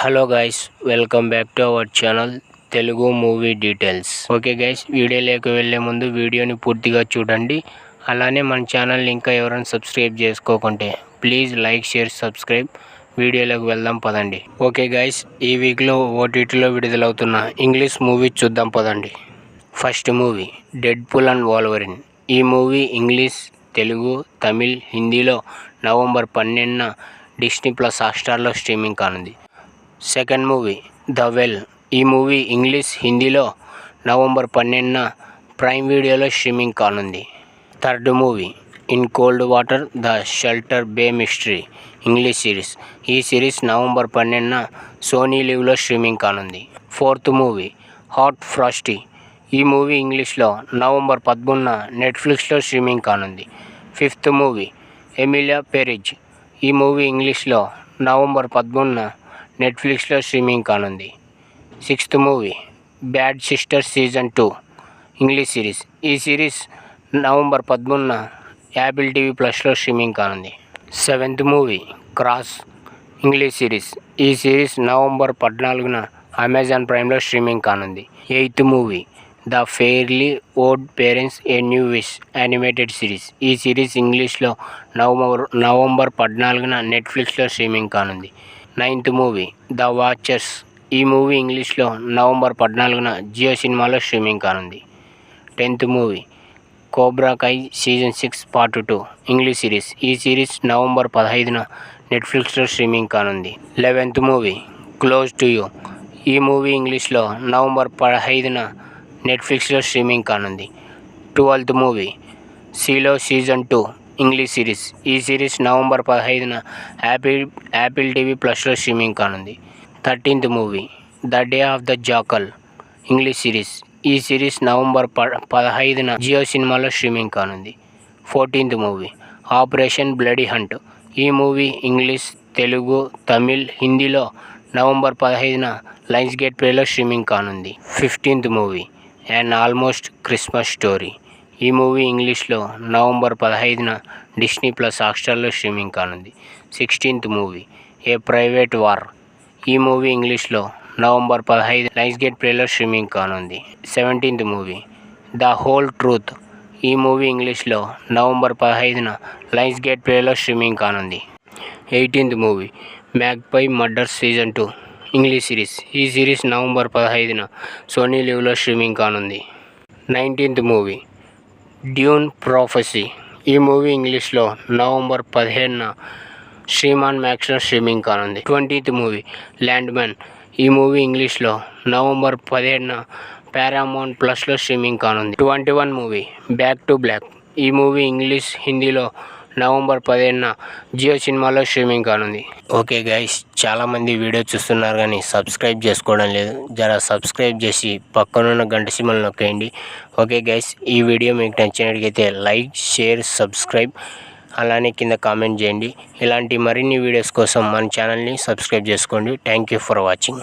Hello guys, welcome back to our channel Telugu movie details. Okay guys, వీడియోలోకి వెళ్ళే ముందు వీడియోని పూర్తిగా చూడండి. అలానే మన ఛానల్ని ఇంకా ఎవరైనా సబ్స్క్రైబ్ చేసుకోకుంటే ప్లీజ్ లైక్, షేర్, సబ్స్క్రైబ్. వీడియోలోకి వెళ్దాం పదండి. ఓకే గైస్, ఈ వీక్లో ఓటీటీలో విడుదలవుతున్న ఇంగ్లీష్ మూవీ చూద్దాం పదండి. First movie Deadpool and Wolverine. ఈ మూవీ ఇంగ్లీష్, తెలుగు, తమిళ్, హిందీలో నవంబర్ 12న డిస్నీ ప్లస్ హాట్‌స్టార్లో స్ట్రీమింగ్ కానుంది. Second movie the well. ఈ మూవీ ఇంగ్లీష్, హిందీలో నవంబర్ 12న ప్రైమ్ వీడియోలో స్ట్రీమింగ్ కానుంది. Third movie in cold water the Shelter Bay mystery English series. ఈ సిరీస్ నవంబర్ 12న సోనీ లివ్లో స్ట్రీమింగ్ కానుంది. Fourth movie hot frosty. ఈ మూవీ ఇంగ్లీష్లో నవంబర్ 13న నెట్ఫ్లిక్స్లో స్ట్రీమింగ్ కానుంది. Fifth movie Emilia పెరిజ్. ఈ మూవీ ఇంగ్లీష్లో నవంబర్ 13న నెట్ఫ్లిక్స్లో స్ట్రీమింగ్ కానుంది. Sixth movie bad sister season 2 English series. ఈ సిరీస్ నవంబర్ 13న యాపిల్ టీవీ ప్లస్లో స్ట్రీమింగ్ కానుంది. Seventh movie cross English series. ఈ సిరీస్ నవంబర్ 14న అమెజాన్ ప్రైమ్లో స్ట్రీమింగ్ కానుంది. Eighth movie the fairly odd parents a new wish animated series. ఈ series ఇంగ్లీష్లో నవంబర్ 14న నెట్ఫ్లిక్స్లో స్ట్రీమింగ్ కానుంది. Ninth movie the watchers. ఈ మూవీ ఇంగ్లీష్లో నవంబర్ 14న జియో సినిమాలో స్ట్రీమింగ్ కానుంది. 10th movie cobra kai season 6 part 2 English series. ఈ సిరీస్ నవంబర్ 15న నెట్ఫ్లిక్స్లో స్ట్రీమింగ్ కానుంది. 11th movie close to you. ఈ మూవీ ఇంగ్లీష్లో నవంబర్ 15న నెట్ఫ్లిక్స్లో స్ట్రీమింగ్ కానుంది. 12th movie silo season 2 English series. ఈ సిరీస్ నవంబర్ 15న యాపిల్ టీవీ ప్లస్లో స్ట్రీమింగ్ కానుంది. 13th movie the day of the jackal English series. ఈ సిరీస్ నవంబర్ 15న జియో సినిమాలో స్ట్రీమింగ్ కానుంది. 14th movie operation bloody hunt. ఈ మూవీ ఇంగ్లీష్, తెలుగు, తమిళ్, హిందీలో నవంబర్ 15న లయన్స్ గేట్ ప్లేలో స్ట్రీమింగ్ కానుంది. 15th movie an almost Christmas story. ఈ మూవీ ఇంగ్లీష్లో నవంబర్ 15న డిస్నీ ప్లస్ హాట్‌స్టార్లో స్ట్రీమింగ్ కానుంది. 16th movie a private war. ఈ మూవీ ఇంగ్లీష్లో నవంబర్ 15 లయన్స్ గేట్ ప్లేలో స్ట్రీమింగ్ కానుంది. 17th movie the whole truth. ఈ మూవీ ఇంగ్లీష్లో నవంబర్ 15న లయన్స్ గేట్ ప్లేలో స్ట్రీమింగ్ కానుంది. 18th movie magpie murders season 2 English series. ఈ సిరీస్ నవంబర్ 15న సోనీ లివ్లో స్ట్రీమింగ్ కానుంది. 19th movie Dune ప్రొఫెసీ. ఈ మూవీ ఇంగ్లీష్లో నవంబర్ 17న శ్రీమాన్ మ్యాక్స్లో స్ట్రీమింగ్ కానుంది. 20th movie land man. ఈ మూవీ ఇంగ్లీష్లో నవంబర్ 17న పారామౌంట్ ప్లస్లో స్ట్రీమింగ్ కానుంది. 21 మూవీ బ్యాక్ టు బ్లాక్. ఈ మూవీ ఇంగ్లీష్, హిందీలో నవంబర్ 15న జియో సినిమాలో స్ట్రీమింగ్ కానుంది. ఓకే గైస్, చాలామంది వీడియో చూస్తున్నారు కానీ సబ్స్క్రైబ్ చేసుకోవడం లేదు. జర సబ్స్క్రైబ్ చేసి పక్కనున్న గంట సింబల్ నొక్కేయండి. ఓకే గైస్, ఈ వీడియో మీకు నచ్చినట్లయితే లైక్, షేర్, సబ్స్క్రైబ్, అలానే కింద కామెంట్ చేయండి. ఇలాంటి మరిన్ని వీడియోస్ కోసం మన ఛానల్ని సబ్స్క్రైబ్ చేసుకోండి. Thank you for watching.